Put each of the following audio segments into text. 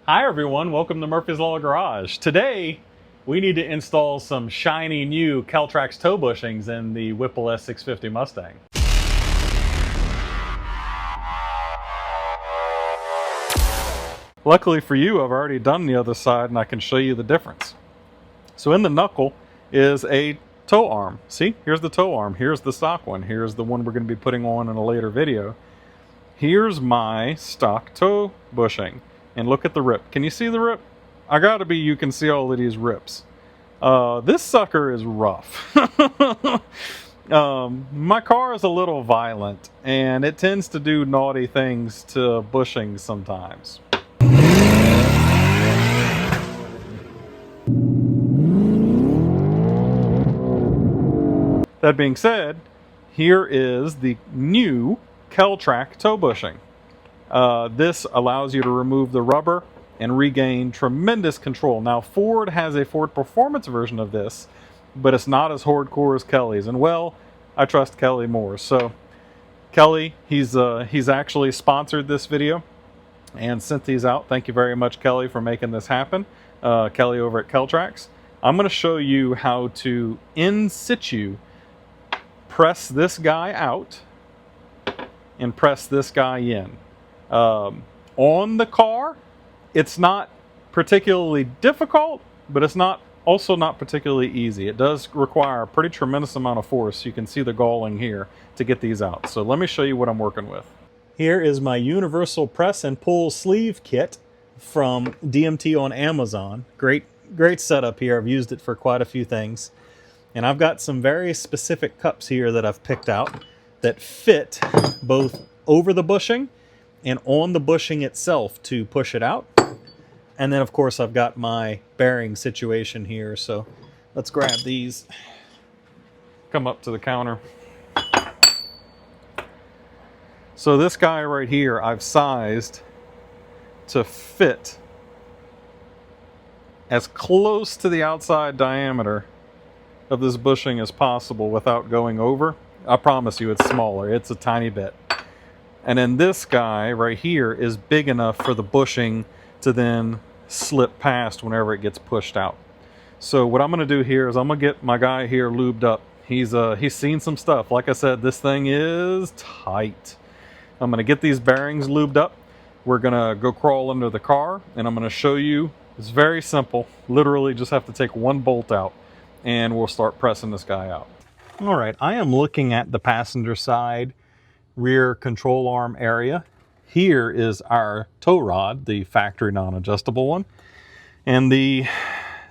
Hi everyone, welcome to Murphy's Law Garage. Today, we need to install some shiny new Kelltrac toe bushings in the Whipple S650 Mustang. Luckily for you, I've already done the other side and I can show you the difference. So in the knuckle is a toe arm. See, here's the toe arm, here's the stock one, here's the one we're going to be putting on in a later video. Here's my stock toe bushing. And look at the rip. Can you see the rip? You can see all of these rips. This sucker is rough. My car is a little violent, and it tends to do naughty things to bushings sometimes. That being said, here is the new Kelltrac toe bushing. This allows you to remove the rubber and regain tremendous control. Now, Ford has a Ford Performance version of this, but it's not as hardcore as Kelly's. And well, I trust Kelly more. So, Kelly, he's actually sponsored this video and sent these out. Thank you very much, Kelly, for making this happen. Kelly over at Kelltrac. I'm going to show you how to in situ press this guy out and press this guy in. On the car, it's not particularly difficult, but it's also not particularly easy. It does require a pretty tremendous amount of force. You can see the galling here to get these out. So let me show you what I'm working with. Here is my universal press and pull sleeve kit from DMT on Amazon. Great setup here. I've used it for quite a few things. And I've got some very specific cups here that I've picked out that fit both over the bushing and on the bushing itself to push it out. And then of course I've got my bearing situation here, so let's grab these. Come up to the counter. So this guy right here I've sized to fit as close to the outside diameter of this bushing as possible without going over. I promise you it's smaller, it's a tiny bit. And then this guy right here is big enough for the bushing to then slip past whenever it gets pushed out. So what I'm going to do here is I'm going to get my guy here lubed up. He's seen some stuff. Like I said, this thing is tight. I'm going to get these bearings lubed up. We're going to go crawl under the car, and I'm going to show you. It's very simple. Literally just have to take one bolt out, and we'll start pressing this guy out. All right, I am looking at the passenger side rear control arm area. Here is our tow rod, the factory non-adjustable one, and the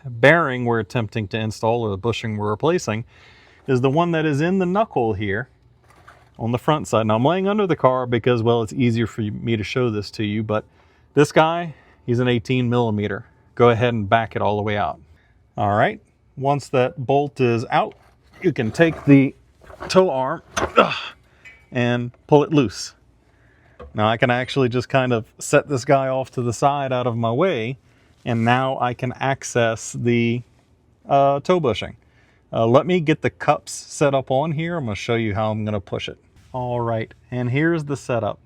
bearing we're attempting to install, or the bushing we're replacing, is the one that is in the knuckle here on the front side. Now I'm laying under the car because, well, it's easier for me to show this to you, but this guy, he's an 18 millimeter. Go ahead and back it all the way out. All right, once that bolt is out, you can take the tow arm and pull it loose. Now I can actually just kind of set this guy off to the side out of my way, and now I can access the toe bushing. Let me get the cups set up on here. I'm going to show you how I'm going to push it. All right, and here's the setup.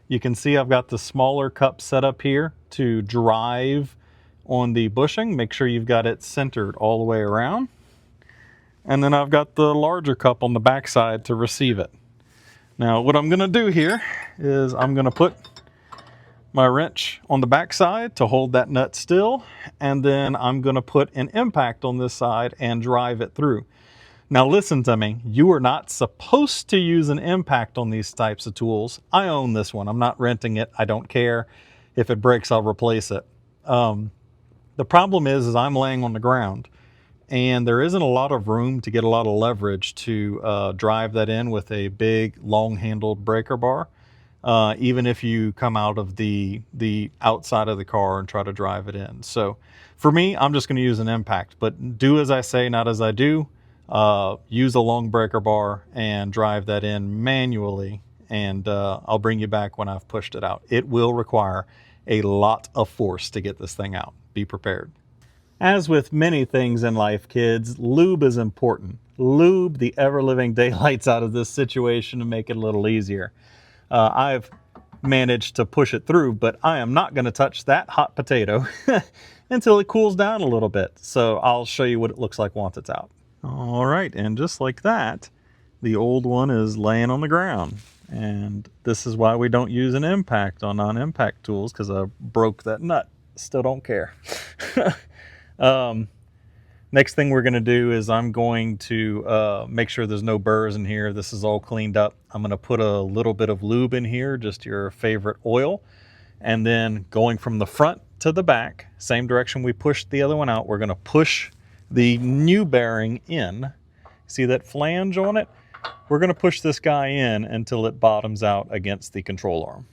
You can see I've got the smaller cup set up here to drive on the bushing. Make sure you've got it centered all the way around. And then I've got the larger cup on the back side to receive it. Now what I'm going to do here is I'm going to put my wrench on the back side to hold that nut still, and then I'm going to put an impact on this side and drive it through. Now listen to me, you are not supposed to use an impact on these types of tools. I own this one, I'm not renting it, I don't care. If it breaks, I'll replace it. The problem is I'm laying on the ground, and there isn't a lot of room to get a lot of leverage to drive that in with a big long-handled breaker bar, even if you come out of the outside of the car and try to drive it in. So for me, I'm just going to use an impact, but do as I say, not as I do. Use a long breaker bar and drive that in manually, and I'll bring you back when I've pushed it out. It will require a lot of force to get this thing out. Be prepared. As with many things in life, kids, lube is important. Lube the ever-living daylights out of this situation to make it a little easier. I've managed to push it through, but I am not going to touch that hot potato until it cools down a little bit. So I'll show you what it looks like once it's out. All right, and just like that, the old one is laying on the ground. And this is why we don't use an impact on non-impact tools, because I broke that nut. Still don't care. Next thing we're going to do is I'm going to make sure there's no burrs in here. This is all cleaned up. I'm going to put a little bit of lube in here, just your favorite oil. And then going from the front to the back, same direction we pushed the other one out, we're going to push the new bearing in. See that flange on it? We're going to push this guy in until it bottoms out against the control arm.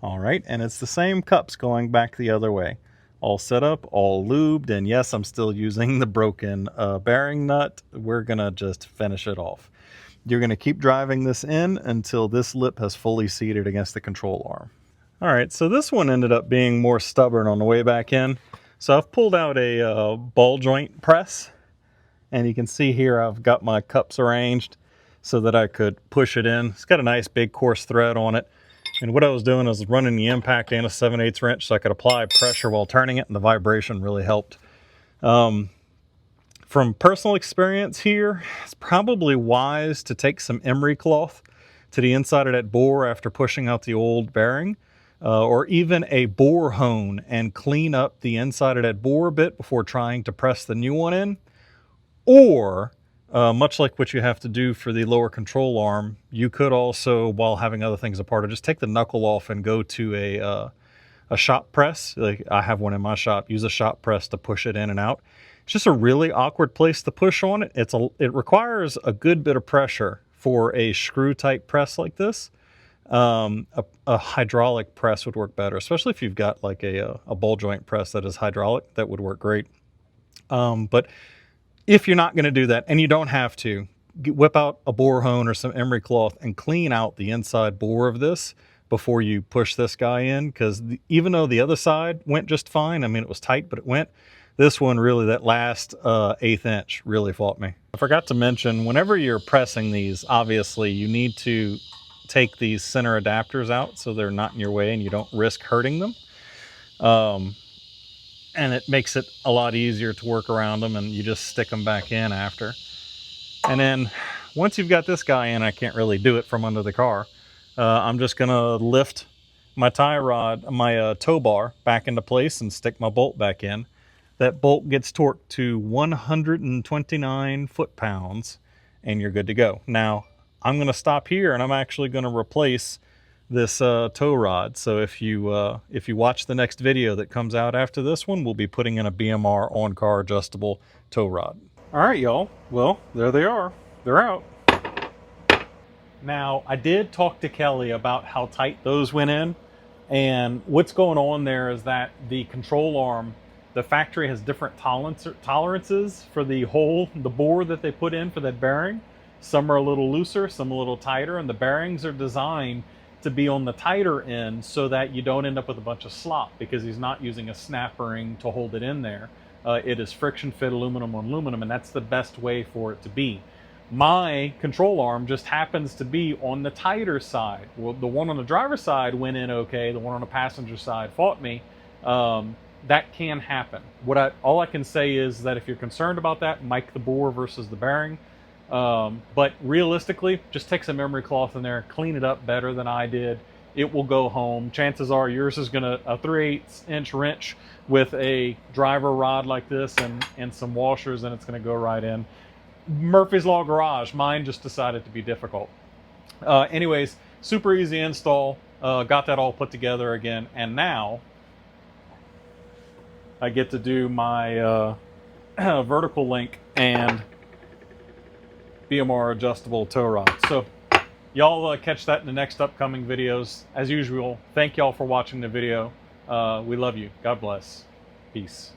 All right, and it's the same cups going back the other way. All set up, all lubed, and yes, I'm still using the broken bearing nut. We're gonna just finish it off. You're gonna keep driving this in until this lip has fully seated against the control arm. All right, so this one ended up being more stubborn on the way back in. So I've pulled out a ball joint press, and you can see here I've got my cups arranged so that I could push it in. It's got a nice big coarse thread on it. And what I was doing is running the impact and a 7/8 wrench so I could apply pressure while turning it, and the vibration really helped. From personal experience here, it's probably wise to take some emery cloth to the inside of that bore after pushing out the old bearing, or even a bore hone, and clean up the inside of that bore a bit before trying to press the new one in. Or much like what you have to do for the lower control arm, you could also, while having other things apart, just take the knuckle off and go to a shop press. Like I have one in my shop. Use a shop press to push it in and out. It's just a really awkward place to push on it. It requires a good bit of pressure for a screw type press like this. A hydraulic press would work better, especially if you've got like a ball joint press that is hydraulic. That would work great. But if you're not going to do that, and you don't have to, whip out a bore hone or some emery cloth and clean out the inside bore of this before you push this guy in, because even though the other side went just fine, I mean, it was tight, but it went, this one really, that last 1/8 inch really fought me. I forgot to mention, whenever you're pressing these, obviously you need to take these center adapters out so they're not in your way and you don't risk hurting them. And it makes it a lot easier to work around them, and you just stick them back in after. And then once you've got this guy in, I can't really do it from under the car. I'm just gonna lift my tie rod, my tow bar back into place and stick my bolt back in. That bolt gets torqued to 129 foot-pounds and you're good to go. Now, I'm gonna stop here and I'm actually gonna replace this tow rod. So if you watch the next video that comes out after this one, we'll be putting in a BMR on-car adjustable tow rod. All right, y'all. Well, there they are. They're out. Now, I did talk to Kelly about how tight those went in, and what's going on there is that the control arm, the factory has different tolerances for the hole, the bore that they put in for that bearing. Some are a little looser, some a little tighter, and the bearings are designed to be on the tighter end so that you don't end up with a bunch of slop, because he's not using a snap ring to hold it in there. It is friction fit aluminum on aluminum, and that's the best way for it to be. My control arm just happens to be on the tighter side. Well, the one on the driver's side went in okay, the one on the passenger side fought me. That can happen. All I can say is that if you're concerned about that, mic the bore versus the bearing. But realistically, just take some emery cloth in there, clean it up better than I did. It will go home. Chances are yours is gonna a 3/8 inch wrench with a driver rod like this and some washers, and it's gonna go right in. Murphy's Law Garage. Mine just decided to be difficult. Anyways, super easy install. Got that all put together again, and now I get to do my vertical link and BMR adjustable tow rod. So y'all catch that in the next upcoming videos. As usual, thank y'all for watching the video. We love you. God bless. Peace.